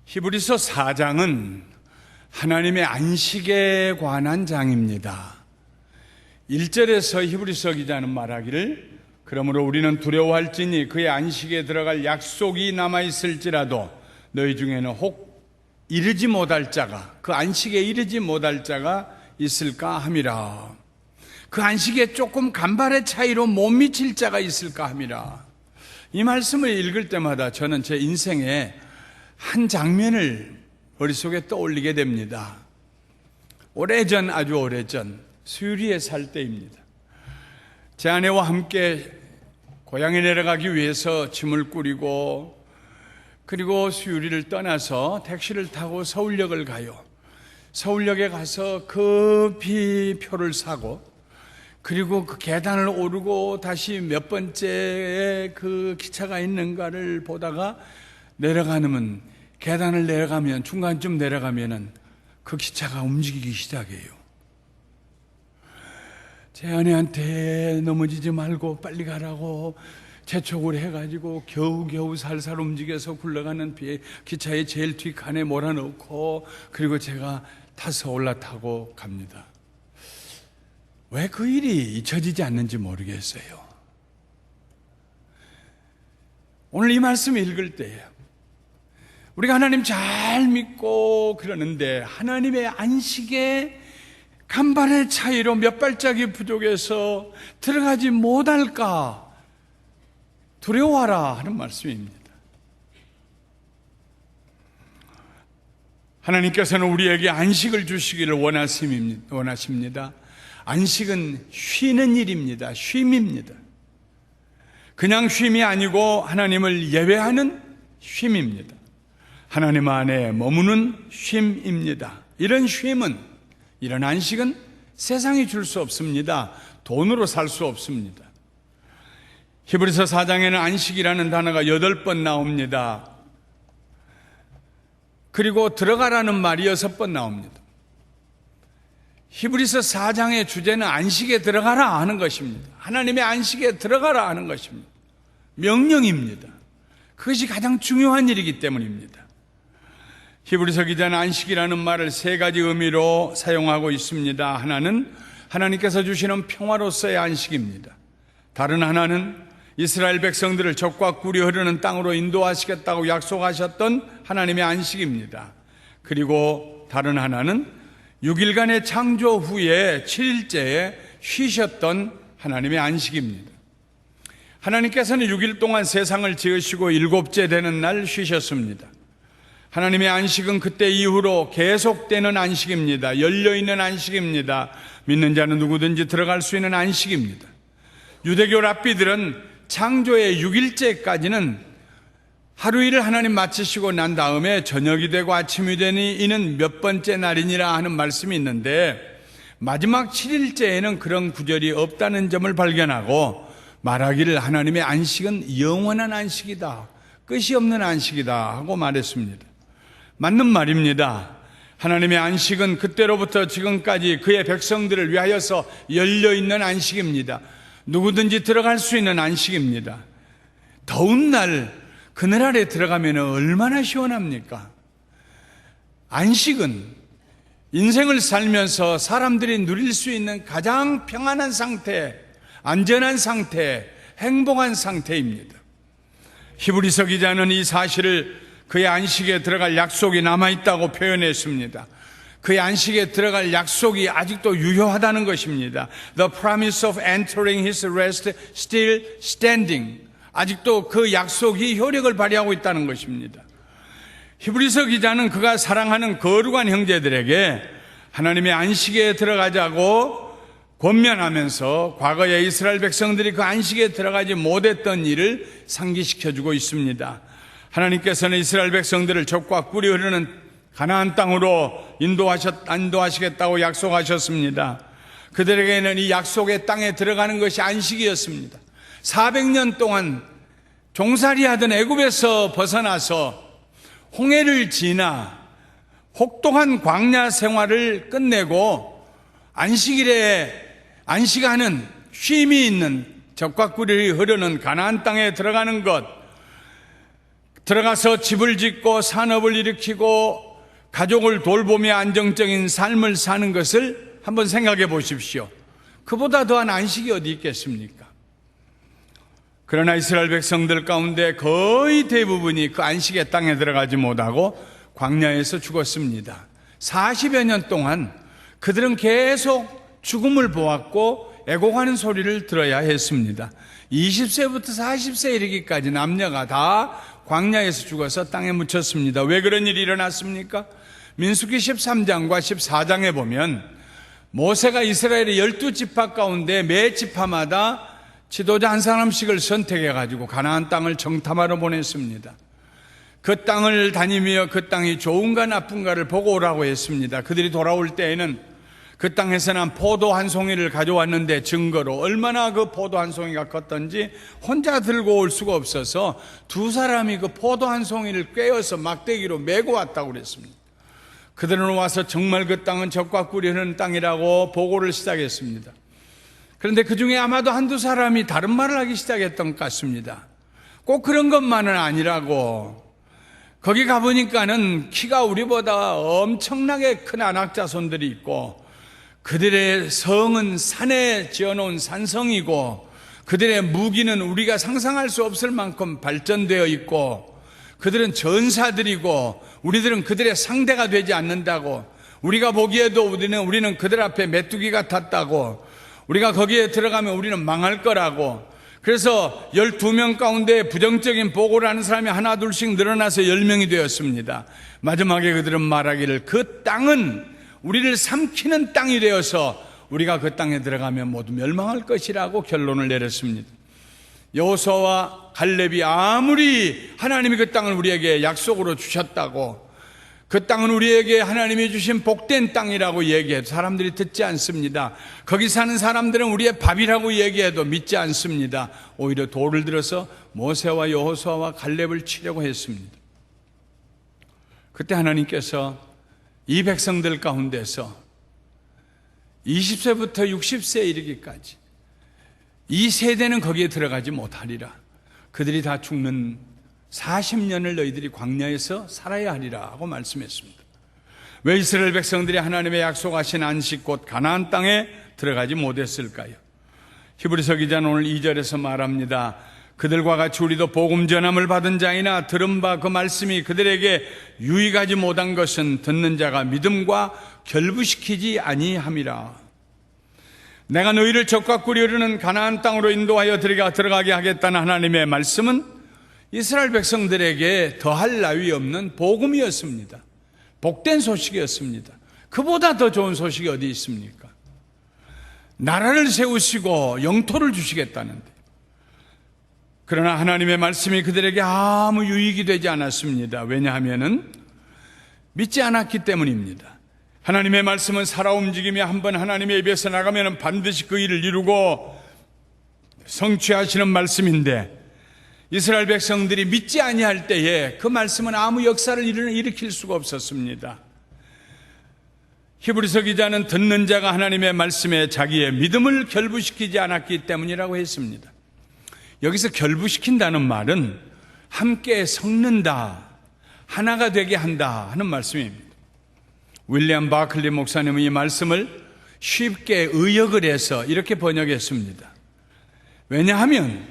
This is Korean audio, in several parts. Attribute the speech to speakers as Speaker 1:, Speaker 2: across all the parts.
Speaker 1: 히브리서 4장은 하나님의 안식에 관한 장입니다. 1절에서 히브리서 기자는 말하기를 그러므로 우리는 두려워할지니 그의 안식에 들어갈 약속이 남아있을지라도 너희 중에는 혹 이르지 못할 자가 그 안식에 이르지 못할 자가 있을까 함이라. 그 안식에 조금 간발의 차이로 못 미칠 자가 있을까 함이라. 이 말씀을 읽을 때마다 저는 제 인생의 한 장면을 머릿속에 떠올리게 됩니다. 오래전, 아주 오래전 수유리에 살 때입니다. 제 아내와 함께 고향에 내려가기 위해서 짐을 꾸리고 그리고 수유리를 떠나서 택시를 타고 서울역을 가요. 서울역에 가서 급히 표를 사고 그리고 그 계단을 오르고 다시 몇 번째 그 기차가 있는가를 보다가 내려가면 계단을 내려가면 중간쯤 내려가면은 그 기차가 움직이기 시작해요. 제 아내한테 넘어지지 말고 빨리 가라고 재촉을 해가지고 겨우겨우 살살 움직여서 굴러가는 기차의 제일 뒷칸에 몰아넣고 그리고 제가 타서 올라타고 갑니다. 왜 그 일이 잊혀지지 않는지 모르겠어요. 오늘 이 말씀 읽을 때에 우리가 하나님 잘 믿고 그러는데 하나님의 안식에 간발의 차이로 몇 발짝이 부족해서 들어가지 못할까 두려워하라 하는 말씀입니다. 하나님께서는 우리에게 안식을 주시기를 원하십니다. 안식은 쉬는 일입니다. 쉼입니다. 그냥 쉼이 아니고 하나님을 예배하는 쉼입니다. 하나님 안에 머무는 쉼입니다. 이런 쉼은, 이런 안식은 세상이 줄 수 없습니다. 돈으로 살 수 없습니다. 히브리서 4장에는 안식이라는 단어가 8번 나옵니다. 그리고 들어가라는 말이 6번 나옵니다. 히브리서 4장의 주제는 안식에 들어가라 하는 것입니다. 하나님의 안식에 들어가라 하는 것입니다. 명령입니다. 그것이 가장 중요한 일이기 때문입니다. 히브리서 기자는 안식이라는 말을 3가지 의미로 사용하고 있습니다. 하나는 하나님께서 주시는 평화로서의 안식입니다. 다른 하나는 이스라엘 백성들을 적과 꿀이 흐르는 땅으로 인도하시겠다고 약속하셨던 하나님의 안식입니다. 그리고 다른 하나는 6일간의 창조 후에 7일째에 쉬셨던 하나님의 안식입니다. 하나님께서는 6일 동안 세상을 지으시고 7째 되는 날 쉬셨습니다. 하나님의 안식은 그때 이후로 계속되는 안식입니다. 열려있는 안식입니다. 믿는 자는 누구든지 들어갈 수 있는 안식입니다. 유대교 랍비들은 창조의 6일째까지는 하루 일을 하나님 마치시고 난 다음에 저녁이 되고 아침이 되니 이는 몇 번째 날이니라 하는 말씀이 있는데 마지막 7일째에는 그런 구절이 없다는 점을 발견하고 말하기를 하나님의 안식은 영원한 안식이다. 끝이 없는 안식이다 하고 말했습니다. 맞는 말입니다. 하나님의 안식은 그때로부터 지금까지 그의 백성들을 위하여서 열려있는 안식입니다. 누구든지 들어갈 수 있는 안식입니다. 더운 날 그늘 아래 들어가면 얼마나 시원합니까? 안식은 인생을 살면서 사람들이 누릴 수 있는 가장 평안한 상태, 안전한 상태, 행복한 상태입니다. 히브리서 기자는 이 사실을 그의 안식에 들어갈 약속이 남아있다고 표현했습니다. 그의 안식에 들어갈 약속이 아직도 유효하다는 것입니다. The promise of entering his rest still standing. 아직도 그 약속이 효력을 발휘하고 있다는 것입니다. 히브리서 기자는 그가 사랑하는 거룩한 형제들에게 하나님의 안식에 들어가자고 권면하면서 과거에 이스라엘 백성들이 그 안식에 들어가지 못했던 일을 상기시켜주고 있습니다. 하나님께서는 이스라엘 백성들을 적과 꿀이 흐르는 가나안 땅으로 인도하시겠다고 약속하셨습니다. 그들에게는 이 약속의 땅에 들어가는 것이 안식이었습니다. 400년 동안 종살이하던 애굽에서 벗어나서 홍해를 지나 혹독한 광야 생활을 끝내고 안식일에 안식하는 쉼이 있는 적과 꿀이 흐르는 가나안 땅에 들어가는 것, 들어가서 집을 짓고 산업을 일으키고 가족을 돌보며 안정적인 삶을 사는 것을 한번 생각해 보십시오. 그보다 더한 안식이 어디 있겠습니까? 그러나 이스라엘 백성들 가운데 거의 대부분이 그 안식의 땅에 들어가지 못하고 광야에서 죽었습니다. 40여 년 동안 그들은 계속 죽음을 보았고 애곡하는 소리를 들어야 했습니다. 20세부터 40세 이르기까지 남녀가 다 광야에서 죽어서 땅에 묻혔습니다. 왜 그런 일이 일어났습니까? 민수기 13장과 14장에 보면 모세가 이스라엘의 12지파 가운데 매 지파마다 지도자 한 사람씩을 선택해가지고 가나안 땅을 정탐하러 보냈습니다. 그 땅을 다니며 그 땅이 좋은가 나쁜가를 보고 오라고 했습니다. 그들이 돌아올 때에는 그 땅에서 난 포도 한 송이를 가져왔는데 증거로 얼마나 그 포도 한 송이가 컸던지 혼자 들고 올 수가 없어서 두 사람이 그 포도 한 송이를 꿰어서 막대기로 메고 왔다고 그랬습니다. 그들은 와서 정말 그 땅은 젖과 꿀이 흐르는 땅이라고 보고를 시작했습니다. 그런데 그 중에 아마도 한두 사람이 다른 말을 하기 시작했던 것 같습니다. 꼭 그런 것만은 아니라고, 거기 가보니까는 키가 우리보다 엄청나게 큰 안악자손들이 있고 그들의 성은 산에 지어놓은 산성이고 그들의 무기는 우리가 상상할 수 없을 만큼 발전되어 있고 그들은 전사들이고 우리들은 그들의 상대가 되지 않는다고, 우리가 보기에도 우리는 그들 앞에 메뚜기 같았다고, 우리가 거기에 들어가면 우리는 망할 거라고. 그래서 12명 가운데 부정적인 보고를 하는 사람이 하나 둘씩 늘어나서 10명이 되었습니다. 마지막에 그들은 말하기를 그 땅은 우리를 삼키는 땅이 되어서 우리가 그 땅에 들어가면 모두 멸망할 것이라고 결론을 내렸습니다. 여호수아와 갈렙이 아무리 하나님이 그 땅을 우리에게 약속으로 주셨다고, 그 땅은 우리에게 하나님이 주신 복된 땅이라고 얘기해도 사람들이 듣지 않습니다. 거기 사는 사람들은 우리의 밥이라고 얘기해도 믿지 않습니다. 오히려 돌을 들어서 모세와 여호수아와 갈렙을 치려고 했습니다. 그때 하나님께서 이 백성들 가운데서 20세부터 60세에 이르기까지 이 세대는 거기에 들어가지 못하리라. 그들이 다 죽는 40년을 너희들이 광야에서 살아야 하리라 하고 말씀했습니다. 왜 이스라엘 백성들이 하나님의 약속하신 안식 곧 가나안 땅에 들어가지 못했을까요? 히브리서 기자는 오늘 2절에서 말합니다. 그들과 같이 우리도 복음 전함을 받은 자이나 들은 바 그 말씀이 그들에게 유익하지 못한 것은 듣는 자가 믿음과 결부시키지 아니함이라. 내가 너희를 젖과 꿀이 흐르는 가나안 땅으로 인도하여 들어가게 하겠다는 하나님의 말씀은 이스라엘 백성들에게 더할 나위 없는 복음이었습니다. 복된 소식이었습니다. 그보다 더 좋은 소식이 어디 있습니까? 나라를 세우시고 영토를 주시겠다는데, 그러나 하나님의 말씀이 그들에게 아무 유익이 되지 않았습니다. 왜냐하면 믿지 않았기 때문입니다. 하나님의 말씀은 살아 움직이며 한번 하나님의 입에서 나가면 반드시 그 일을 이루고 성취하시는 말씀인데, 이스라엘 백성들이 믿지 아니할 때에 그 말씀은 아무 역사를 일으킬 수가 없었습니다. 히브리서 기자는 듣는 자가 하나님의 말씀에 자기의 믿음을 결부시키지 않았기 때문이라고 했습니다. 여기서 결부시킨다는 말은 함께 섞는다, 하나가 되게 한다 하는 말씀입니다. 윌리엄 바클리 목사님은 이 말씀을 쉽게 의역을 해서 이렇게 번역했습니다. 왜냐하면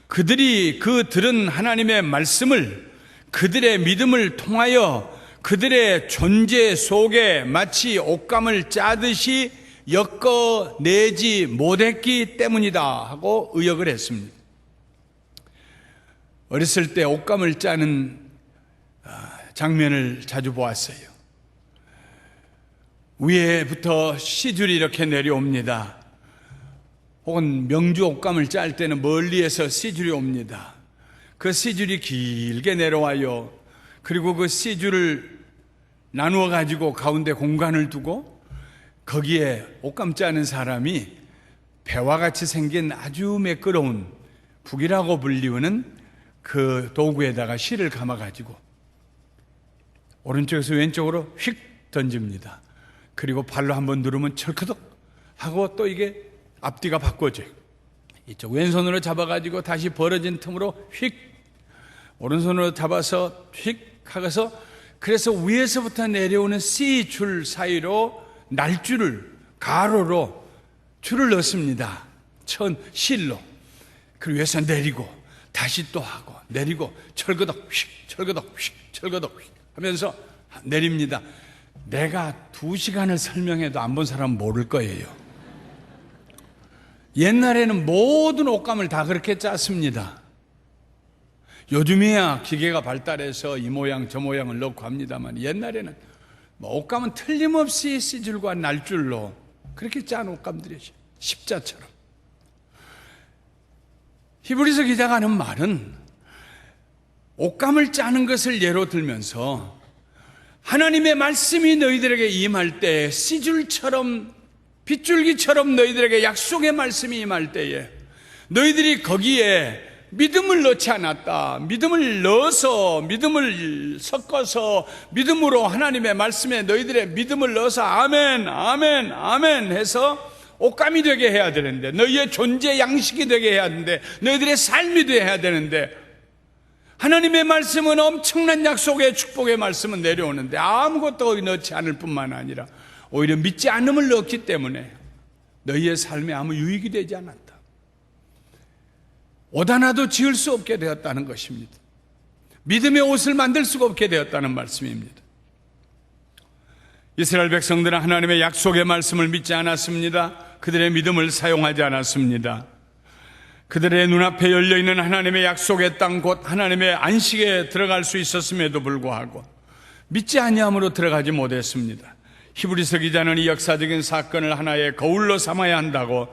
Speaker 1: 그들이 들은 하나님의 말씀을 그들의 믿음을 통하여 그들의 존재 속에 마치 옷감을 짜듯이 엮어내지 못했기 때문이다 하고 의역을 했습니다. 어렸을 때 옷감을 짜는 장면을 자주 보았어요. 위에부터 시줄이 이렇게 내려옵니다. 혹은 명주 옷감을 짤 때는 멀리에서 시줄이 옵니다. 그 시줄이 길게 내려와요. 그리고 그 시줄을 나누어 가지고 가운데 공간을 두고 거기에 옷감 짜는 사람이 배와 같이 생긴 아주 매끄러운 북이라고 불리우는 그 도구에다가 실을 감아 가지고 오른쪽에서 왼쪽으로 휙 던집니다. 그리고 발로 한번 누르면 철커덕 하고 또 이게 앞뒤가 바꿔져요. 이쪽 왼손으로 잡아가지고 다시 벌어진 틈으로 휙, 오른손으로 잡아서 휙 하고서 그래서 위에서부터 내려오는 C 줄 사이로 날줄을 가로로 줄을 넣습니다. 실로. 그리고 위에서 내리고 다시 또 하고 내리고 철거덕 휙 철거덕 휙 철거덕 휙 하면서 내립니다. 내가 2시간을 설명해도 안 본 사람은 모를 거예요. 옛날에는 모든 옷감을 다 그렇게 짰습니다. 요즘이야 기계가 발달해서 이 모양 저 모양을 넣고 합니다만 옛날에는 옷감은 틀림없이 C줄과 날줄로 그렇게 짠 옷감들이죠. 십자처럼. 히브리서 기자가 하는 말은 옷감을 짜는 것을 예로 들면서 하나님의 말씀이 너희들에게 임할 때 C줄처럼 빗줄기처럼 너희들에게 약속의 말씀이 임할 때에 너희들이 거기에 믿음을 넣지 않았다. 믿음을 넣어서 믿음을 섞어서 믿음으로 하나님의 말씀에 너희들의 믿음을 넣어서 아멘 아멘 아멘 해서 옷감이 되게 해야 되는데 너희의 존재 양식이 되게 해야 되는데 너희들의 삶이 되게 해야 되는데 하나님의 말씀은 엄청난 약속의 축복의 말씀은 내려오는데 아무것도 넣지 않을 뿐만 아니라 오히려 믿지 않음을 넣기 때문에 너희의 삶에 아무 유익이 되지 않았다. 옷 하나도 지을 수 없게 되었다는 것입니다. 믿음의 옷을 만들 수가 없게 되었다는 말씀입니다. 이스라엘 백성들은 하나님의 약속의 말씀을 믿지 않았습니다. 그들의 믿음을 사용하지 않았습니다. 그들의 눈앞에 열려있는 하나님의 약속의 땅 곧 하나님의 안식에 들어갈 수 있었음에도 불구하고 믿지 아니함으로 들어가지 못했습니다. 히브리서 기자는 이 역사적인 사건을 하나의 거울로 삼아야 한다고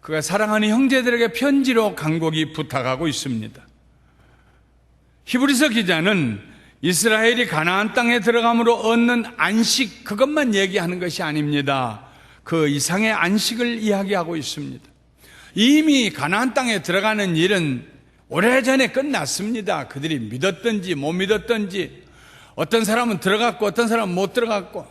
Speaker 1: 그가 사랑하는 형제들에게 편지로 간곡히 부탁하고 있습니다. 히브리서 기자는 이스라엘이 가나안 땅에 들어감으로 얻는 안식 그것만 얘기하는 것이 아닙니다. 그 이상의 안식을 이야기하고 있습니다. 이미 가나안 땅에 들어가는 일은 오래전에 끝났습니다. 그들이 믿었든지 못 믿었든지 어떤 사람은 들어갔고 어떤 사람은 못 들어갔고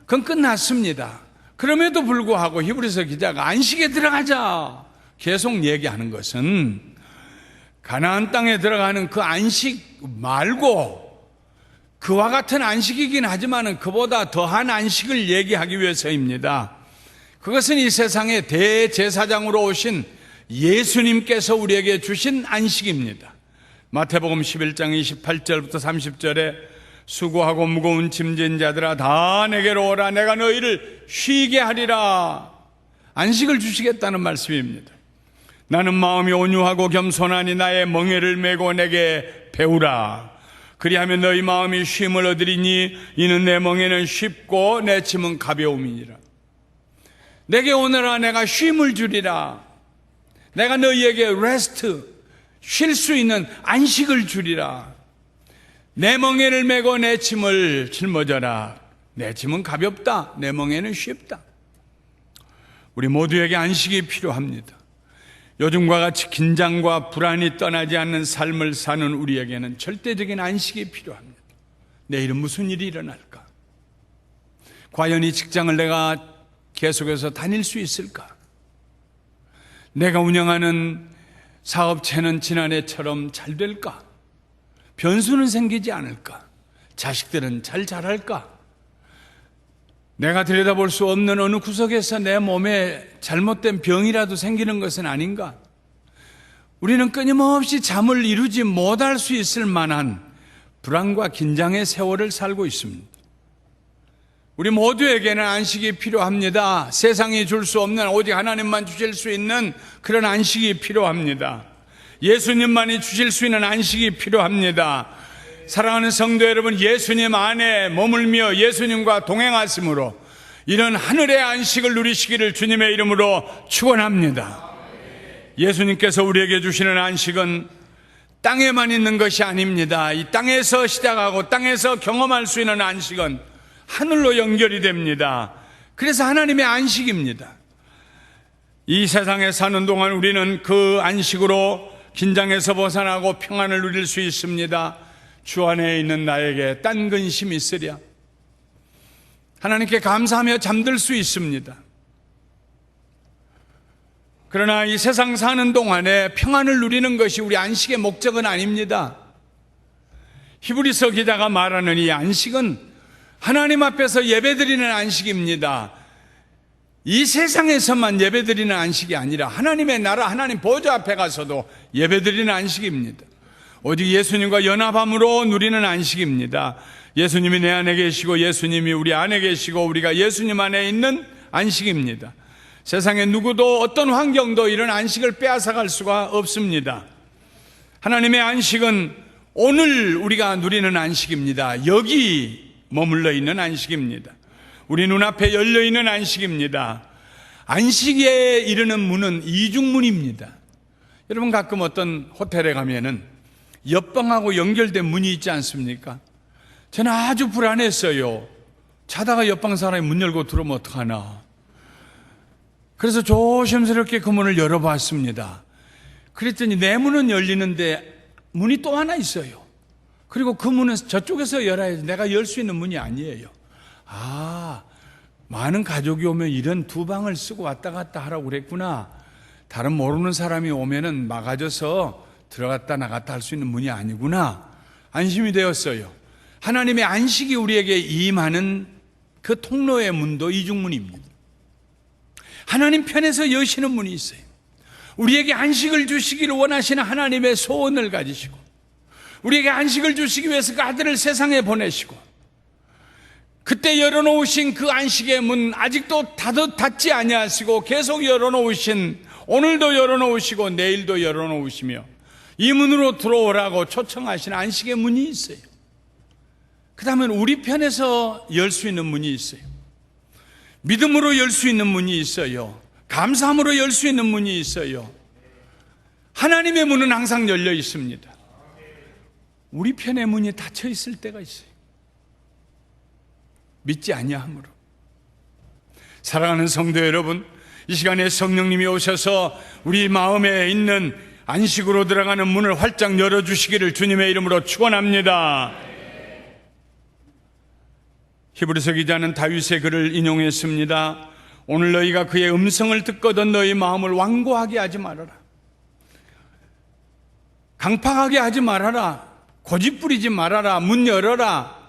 Speaker 1: 그건 끝났습니다. 그럼에도 불구하고 히브리서 기자가 안식에 들어가자 계속 얘기하는 것은 가나안 땅에 들어가는 그 안식 말고 그와 같은 안식이긴 하지만 그보다 더한 안식을 얘기하기 위해서입니다. 그것은 이 세상의 대제사장으로 오신 예수님께서 우리에게 주신 안식입니다. 마태복음 11장 28절부터 30절에 수고하고 무거운 짐진 자들아 다 내게로 오라 내가 너희를 쉬게 하리라. 안식을 주시겠다는 말씀입니다. 나는 마음이 온유하고 겸손하니 나의 멍에를 메고 내게 배우라. 그리하면 너희 마음이 쉼을 얻으리니 이는 내 멍에는 쉽고 내 짐은 가벼움이니라. 내게 오너라 내가 쉼을 주리라. 내가 너희에게 레스트 쉴 수 있는 안식을 주리라. 내 멍에를 메고 내 짐을 짊어져라. 내 짐은 가볍다. 내 멍에는 쉽다. 우리 모두에게 안식이 필요합니다. 요즘과 같이 긴장과 불안이 떠나지 않는 삶을 사는 우리에게는 절대적인 안식이 필요합니다. 내일은 무슨 일이 일어날까? 과연 이 직장을 내가 계속해서 다닐 수 있을까? 내가 운영하는 사업체는 지난해처럼 잘 될까? 변수는 생기지 않을까? 자식들은 잘 자랄까? 내가 들여다볼 수 없는 어느 구석에서 내 몸에 잘못된 병이라도 생기는 것은 아닌가? 우리는 끊임없이 잠을 이루지 못할 수 있을 만한 불안과 긴장의 세월을 살고 있습니다. 우리 모두에게는 안식이 필요합니다. 세상이 줄 수 없는 오직 하나님만 주실 수 있는 그런 안식이 필요합니다. 예수님만이 주실 수 있는 안식이 필요합니다. 사랑하는 성도 여러분, 예수님 안에 머물며 예수님과 동행하심으로 이런 하늘의 안식을 누리시기를 주님의 이름으로 축원합니다. 예수님께서 우리에게 주시는 안식은 땅에만 있는 것이 아닙니다. 이 땅에서 시작하고 땅에서 경험할 수 있는 안식은 하늘로 연결이 됩니다. 그래서 하나님의 안식입니다. 이 세상에 사는 동안 우리는 그 안식으로 긴장에서 벗어나고 평안을 누릴 수 있습니다. 주 안에 있는 나에게 딴 근심이 있으랴. 하나님께 감사하며 잠들 수 있습니다. 그러나 이 세상 사는 동안에 평안을 누리는 것이 우리 안식의 목적은 아닙니다. 히브리서 기자가 말하는 이 안식은 하나님 앞에서 예배드리는 안식입니다. 이 세상에서만 예배드리는 안식이 아니라 하나님의 나라, 하나님 보좌 앞에 가서도 예배드리는 안식입니다. 오직 예수님과 연합함으로 누리는 안식입니다. 예수님이 내 안에 계시고 예수님이 우리 안에 계시고 우리가 예수님 안에 있는 안식입니다. 세상에 누구도 어떤 환경도 이런 안식을 빼앗아갈 수가 없습니다. 하나님의 안식은 오늘 우리가 누리는 안식입니다. 여기 머물러 있는 안식입니다. 우리 눈앞에 열려있는 안식입니다. 안식에 이르는 문은 이중문입니다. 여러분 가끔 어떤 호텔에 가면은 옆방하고 연결된 문이 있지 않습니까? 저는 아주 불안했어요. 자다가 옆방 사람이 문 열고 들어오면 어떡하나. 그래서 조심스럽게 그 문을 열어봤습니다. 그랬더니 내 문은 열리는데 문이 또 하나 있어요. 그리고 그 문은 저쪽에서 열어야지 내가 열 수 있는 문이 아니에요. 많은 가족이 오면 이런 두 방을 쓰고 왔다 갔다 하라고 그랬구나. 다른 모르는 사람이 오면은 막아줘서 들어갔다 나갔다 할 수 있는 문이 아니구나. 안심이 되었어요. 하나님의 안식이 우리에게 임하는 그 통로의 문도 이중문입니다. 하나님 편에서 여시는 문이 있어요. 우리에게 안식을 주시기를 원하시는 하나님의 소원을 가지시고 우리에게 안식을 주시기 위해서 그 아들을 세상에 보내시고 그때 열어놓으신 그 안식의 문 아직도 닫지 아니하시고 계속 열어놓으신 오늘도 열어놓으시고 내일도 열어놓으시며 이 문으로 들어오라고 초청하신 안식의 문이 있어요. 그 다음에 우리 편에서 열 수 있는 문이 있어요. 믿음으로 열 수 있는 문이 있어요. 감사함으로 열 수 있는 문이 있어요. 하나님의 문은 항상 열려 있습니다. 우리 편의 문이 닫혀 있을 때가 있어요. 믿지 아니함으로. 사랑하는 성도 여러분, 이 시간에 성령님이 오셔서 우리 마음에 있는 안식으로 들어가는 문을 활짝 열어주시기를 주님의 이름으로 축원합니다. 히브리서 기자는 다윗의 글을 인용했습니다. 오늘 너희가 그의 음성을 듣거든 너희 마음을 완고하게 하지 말아라. 강팍하게 하지 말아라. 고집부리지 말아라. 문 열어라.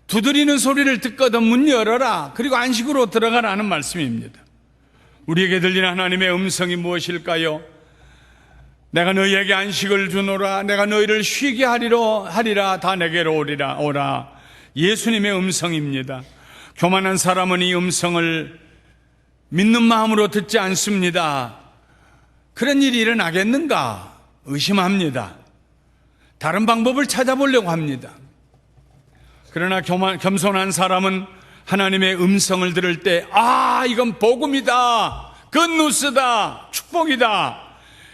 Speaker 1: 두드리는 소리를 듣거든 문 열어라. 그리고 안식으로 들어가라는 말씀입니다. 우리에게 들리는 하나님의 음성이 무엇일까요? 내가 너희에게 안식을 주노라. 내가 너희를 쉬게 하리라. 다 내게로 오라. 예수님의 음성입니다. 교만한 사람은 이 음성을 믿는 마음으로 듣지 않습니다. 그런 일이 일어나겠는가 의심합니다. 다른 방법을 찾아보려고 합니다. 그러나 겸손한 사람은 하나님의 음성을 들을 때 이건 복음이다, 굿뉴스다, 축복이다.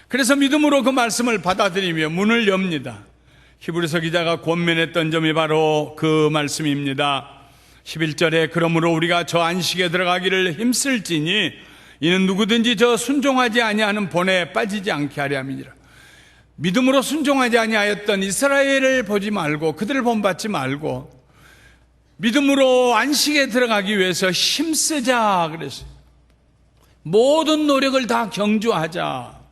Speaker 1: 그래서 믿음으로 그 말씀을 받아들이며 문을 엽니다. 히브리서 기자가 권면했던 점이 바로 그 말씀입니다. 11절에 그러므로 우리가 저 안식에 들어가기를 힘쓸지니 이는 누구든지 저 순종하지 아니하는 본에 빠지지 않게 하려 함이니라. 믿음으로 순종하지 아니하였던 이스라엘을 보지 말고 그들을 본받지 말고 믿음으로 안식에 들어가기 위해서 힘쓰자 그랬어요. 모든 노력을 다 경주하자.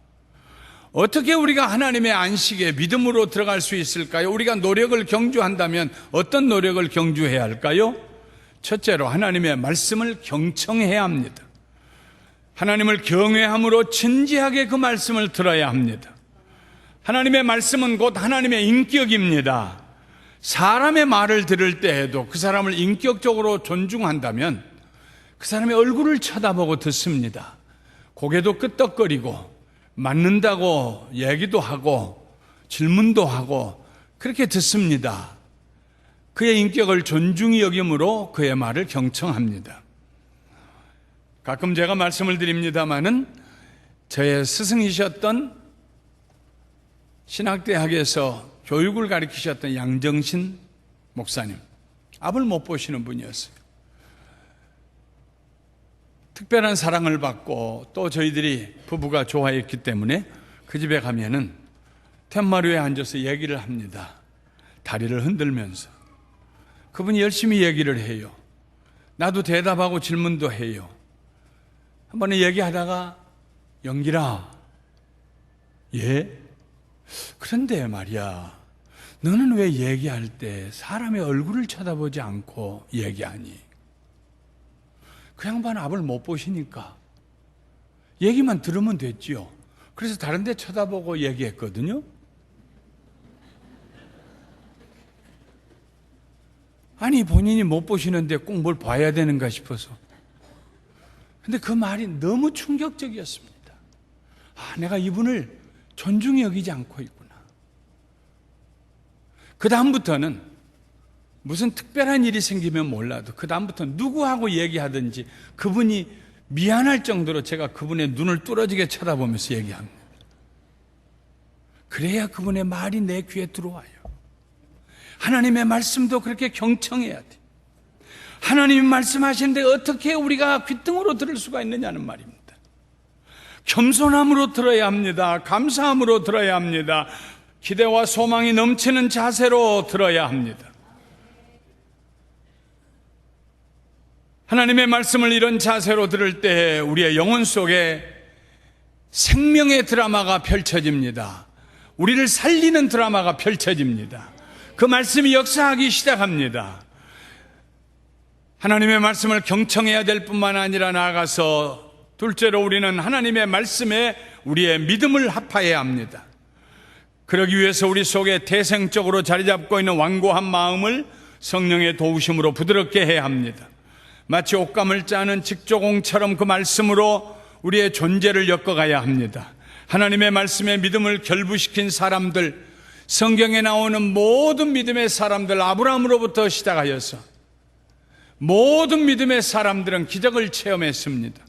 Speaker 1: 어떻게 우리가 하나님의 안식에 믿음으로 들어갈 수 있을까요? 우리가 노력을 경주한다면 어떤 노력을 경주해야 할까요? 첫째로 하나님의 말씀을 경청해야 합니다. 하나님을 경외함으로 진지하게 그 말씀을 들어야 합니다. 하나님의 말씀은 곧 하나님의 인격입니다. 사람의 말을 들을 때에도 그 사람을 인격적으로 존중한다면 그 사람의 얼굴을 쳐다보고 듣습니다. 고개도 끄덕거리고 맞는다고 얘기도 하고 질문도 하고 그렇게 듣습니다. 그의 인격을 존중히 여김으로 그의 말을 경청합니다. 가끔 제가 말씀을 드립니다마는 저의 스승이셨던 신학대학에서 교육을 가르치셨던 양정신 목사님, 앞을 못 보시는 분이었어요. 특별한 사랑을 받고 또 저희들이 부부가 좋아했기 때문에 그 집에 가면은 텐마루에 앉아서 얘기를 합니다. 다리를 흔들면서. 그분이 열심히 얘기를 해요. 나도 대답하고 질문도 해요. 한 번에 얘기하다가 영길아, 예? 그런데 말이야, 너는 왜 얘기할 때 사람의 얼굴을 쳐다보지 않고 얘기하니? 그 양반 앞을 못 보시니까 얘기만 들으면 됐지요. 그래서 다른 데 쳐다보고 얘기했거든요. 아니, 본인이 못 보시는데 꼭 뭘 봐야 되는가 싶어서. 근데 그 말이 너무 충격적이었습니다. 아, 내가 이분을 존중히 여기지 않고 있구나. 그 다음부터는 무슨 특별한 일이 생기면 몰라도 그 다음부터 누구하고 얘기하든지 그분이 미안할 정도로 제가 그분의 눈을 뚫어지게 쳐다보면서 얘기합니다. 그래야 그분의 말이 내 귀에 들어와요. 하나님의 말씀도 그렇게 경청해야 돼. 하나님이 말씀하시는데 어떻게 우리가 귓등으로 들을 수가 있느냐는 말입니다. 겸손함으로 들어야 합니다. 감사함으로 들어야 합니다. 기대와 소망이 넘치는 자세로 들어야 합니다. 하나님의 말씀을 이런 자세로 들을 때 우리의 영혼 속에 생명의 드라마가 펼쳐집니다. 우리를 살리는 드라마가 펼쳐집니다. 그 말씀이 역사하기 시작합니다. 하나님의 말씀을 경청해야 될 뿐만 아니라 나아가서 둘째로 우리는 하나님의 말씀에 우리의 믿음을 합하여야 합니다. 그러기 위해서 우리 속에 태생적으로 자리 잡고 있는 완고한 마음을 성령의 도우심으로 부드럽게 해야 합니다. 마치 옷감을 짜는 직조공처럼 그 말씀으로 우리의 존재를 엮어가야 합니다. 하나님의 말씀에 믿음을 결부시킨 사람들, 성경에 나오는 모든 믿음의 사람들, 아브라함으로부터 시작하여서 모든 믿음의 사람들은 기적을 체험했습니다.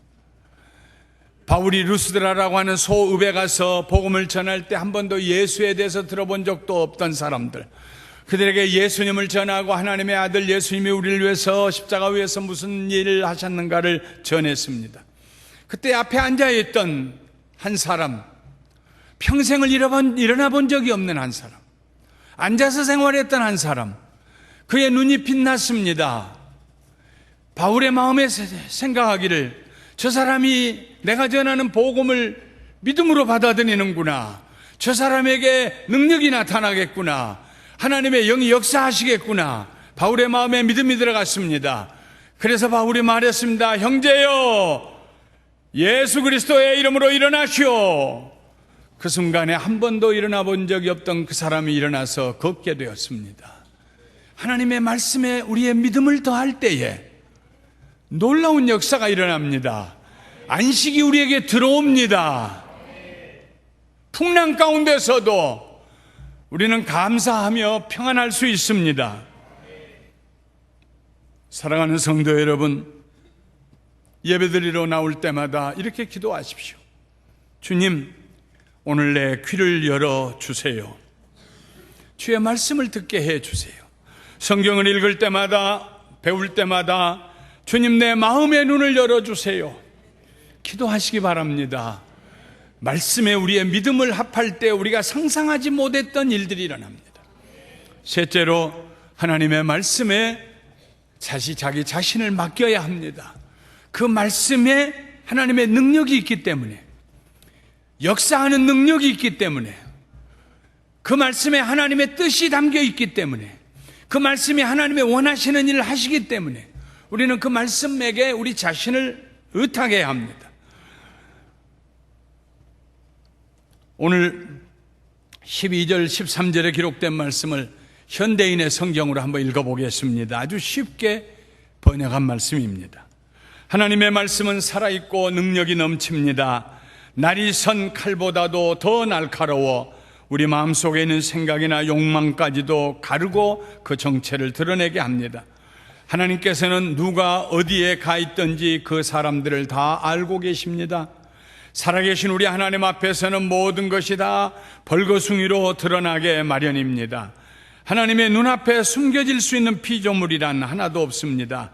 Speaker 1: 바울이 루스드라라고 하는 소읍에 가서 복음을 전할 때 한 번도 예수에 대해서 들어본 적도 없던 사람들, 그들에게 예수님을 전하고 하나님의 아들 예수님이 우리를 위해서 십자가 위에서 무슨 일을 하셨는가를 전했습니다. 그때 앞에 앉아있던 한 사람, 평생을 일어나 본 적이 없는 한 사람, 앉아서 생활했던 한 사람, 그의 눈이 빛났습니다. 바울의 마음에 생각하기를 저 사람이 내가 전하는 복음을 믿음으로 받아들이는구나. 저 사람에게 능력이 나타나겠구나. 하나님의 영이 역사하시겠구나. 바울의 마음에 믿음이 들어갔습니다. 그래서 바울이 말했습니다. 형제여, 예수 그리스도의 이름으로 일어나시오. 그 순간에 한 번도 일어나 본 적이 없던 그 사람이 일어나서 걷게 되었습니다. 하나님의 말씀에 우리의 믿음을 더할 때에 놀라운 역사가 일어납니다. 안식이 우리에게 들어옵니다. 풍랑 가운데서도 우리는 감사하며 평안할 수 있습니다. 사랑하는 성도 여러분, 예배드리러 나올 때마다 이렇게 기도하십시오. 주님, 오늘 내 귀를 열어주세요. 주의 말씀을 듣게 해주세요. 성경을 읽을 때마다, 배울 때마다 주님, 내 마음의 눈을 열어주세요. 기도하시기 바랍니다. 말씀에 우리의 믿음을 합할 때 우리가 상상하지 못했던 일들이 일어납니다. 셋째로, 하나님의 말씀에 자기 자신을 맡겨야 합니다. 그 말씀에 하나님의 능력이 있기 때문에, 역사하는 능력이 있기 때문에, 그 말씀에 하나님의 뜻이 담겨 있기 때문에, 그 말씀이 하나님의 원하시는 일을 하시기 때문에 우리는 그 말씀에게 우리 자신을 의탁해야 합니다. 오늘 12절 13절에 기록된 말씀을 현대인의 성경으로 한번 읽어보겠습니다. 아주 쉽게 번역한 말씀입니다. 하나님의 말씀은 살아있고 능력이 넘칩니다. 날이 선 칼보다도 더 날카로워 우리 마음속에 있는 생각이나 욕망까지도 가르고 그 정체를 드러내게 합니다. 하나님께서는 누가 어디에 가 있든지 그 사람들을 다 알고 계십니다. 살아계신 우리 하나님 앞에서는 모든 것이 다 벌거숭이로 드러나게 마련입니다. 하나님의 눈앞에 숨겨질 수 있는 피조물이란 하나도 없습니다.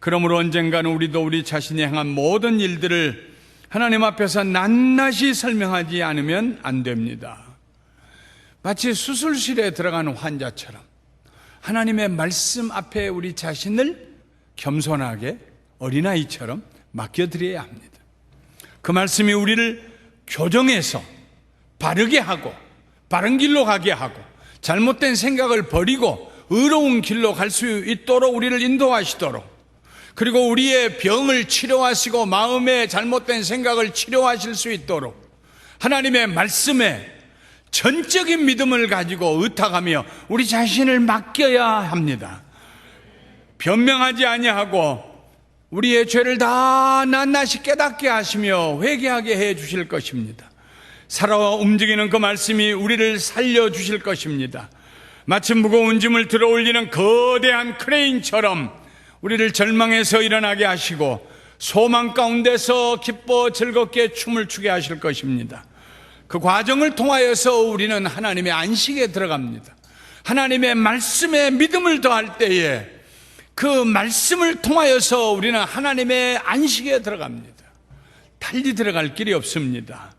Speaker 1: 그러므로 언젠가는 우리도 우리 자신이 행한 모든 일들을 하나님 앞에서 낱낱이 설명하지 않으면 안 됩니다. 마치 수술실에 들어가는 환자처럼 하나님의 말씀 앞에 우리 자신을 겸손하게 어린아이처럼 맡겨드려야 합니다. 그 말씀이 우리를 교정해서 바르게 하고 바른 길로 가게 하고 잘못된 생각을 버리고 의로운 길로 갈 수 있도록 우리를 인도하시도록, 그리고 우리의 병을 치료하시고 마음의 잘못된 생각을 치료하실 수 있도록 하나님의 말씀에 전적인 믿음을 가지고 의탁하며 우리 자신을 맡겨야 합니다. 변명하지 아니하고 우리의 죄를 다 낱낱이 깨닫게 하시며 회개하게 해 주실 것입니다. 살아 움직이는 그 말씀이 우리를 살려주실 것입니다. 마치 무거운 짐을 들어 올리는 거대한 크레인처럼 우리를 절망에서 일어나게 하시고 소망 가운데서 기뻐 즐겁게 춤을 추게 하실 것입니다. 그 과정을 통하여서 우리는 하나님의 안식에 들어갑니다. 하나님의 말씀에 믿음을 더할 때에 그 말씀을 통하여서 우리는 하나님의 안식에 들어갑니다. 달리 들어갈 길이 없습니다.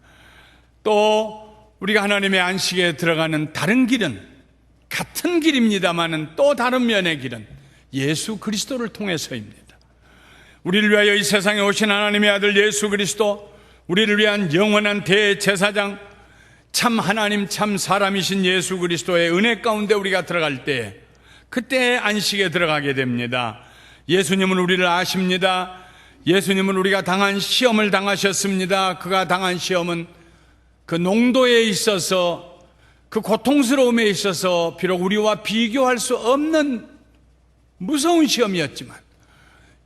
Speaker 1: 또 우리가 하나님의 안식에 들어가는 다른 길은 같은 길입니다마는 또 다른 면의 길은 예수 그리스도를 통해서입니다. 우리를 위하여 이 세상에 오신 하나님의 아들 예수 그리스도, 우리를 위한 영원한 대제사장, 참 하나님 참 사람이신 예수 그리스도의 은혜 가운데 우리가 들어갈 때 그때 안식에 들어가게 됩니다. 예수님은 우리를 아십니다. 예수님은 우리가 당한 시험을 당하셨습니다. 그가 당한 시험은 그 농도에 있어서, 그 고통스러움에 있어서 비록 우리와 비교할 수 없는 무서운 시험이었지만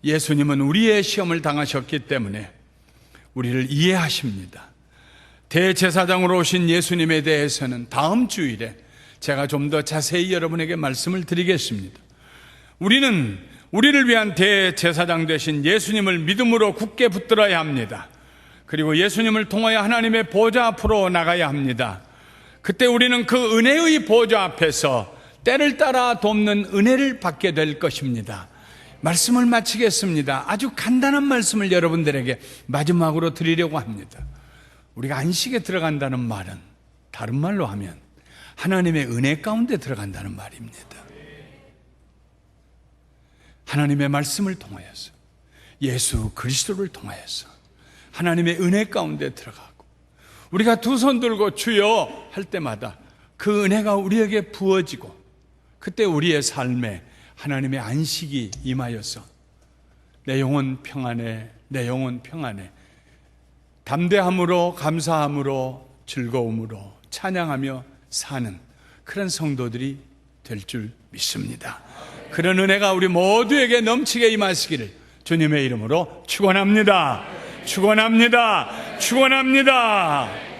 Speaker 1: 예수님은 우리의 시험을 당하셨기 때문에 우리를 이해하십니다. 대제사장으로 오신 예수님에 대해서는 다음 주일에 제가 좀 더 자세히 여러분에게 말씀을 드리겠습니다. 우리는 우리를 위한 대제사장 되신 예수님을 믿음으로 굳게 붙들어야 합니다. 그리고 예수님을 통하여 하나님의 보좌 앞으로 나가야 합니다. 그때 우리는 그 은혜의 보좌 앞에서 때를 따라 돕는 은혜를 받게 될 것입니다. 말씀을 마치겠습니다. 아주 간단한 말씀을 여러분들에게 마지막으로 드리려고 합니다. 우리가 안식에 들어간다는 말은 다른 말로 하면 하나님의 은혜 가운데 들어간다는 말입니다. 하나님의 말씀을 통하여서, 예수 그리스도를 통하여서 하나님의 은혜 가운데 들어가고, 우리가 두 손 들고 주여 할 때마다 그 은혜가 우리에게 부어지고, 그때 우리의 삶에 하나님의 안식이 임하여서 내 영혼 평안해, 내 영혼 평안해, 담대함으로 감사함으로 즐거움으로 찬양하며 사는 그런 성도들이 될 줄 믿습니다. 그런 은혜가 우리 모두에게 넘치게 임하시기를 주님의 이름으로 축원합니다. 축원합니다. 축원합니다.